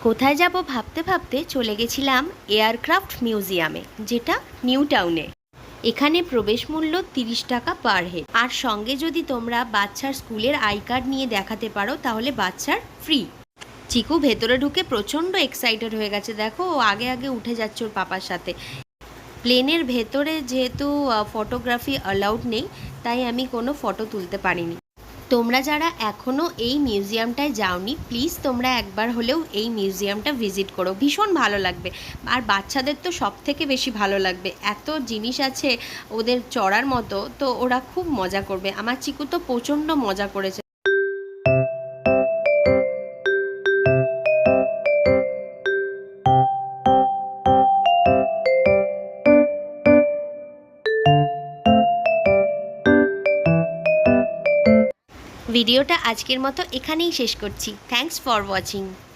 কোথায় যাব ভাবতে ভাবতে চলে গেছিলাম এয়ারক্রাফট মিউজিয়ামে, যেটা নিউ টাউনে। এখানে প্রবেশ মূল্য 30 টাকা পার হেড, আর সঙ্গে যদি তোমরা বাচ্চার স্কুলের আই কার্ড নিয়ে দেখাতে পারো তাহলে বাচ্চার ফ্রি। চিকু ভেতরে ঢুকে প্রচণ্ড এক্সাইটেড হয়ে গেছে, দেখো ও আগে আগে উঠে যাচ্ছে ওর পাপার সাথে। প্লেনের ভেতরে যেহেতু ফটোগ্রাফি অ্যালাউড নেই, তাই আমি কোনো ফটো তুলতে পারিনি। তোমরা যারা এখনও এই মিউজিয়ামটায় যাওনি, প্লিজ তোমরা একবার হলেও এই মিউজিয়ামটা ভিজিট করো, ভীষণ ভালো লাগবে। আর বাচ্চাদের তো সব থেকে বেশি ভালো লাগবে, এত জিনিস আছে ওদের চড়ার মতো, তো ওরা খুব মজা করবে। আমার চিকু তো প্রচণ্ড মজা করেছে। ভিডিওটা আজকের মতো এখানেই শেষ করছি। Thanks for watching.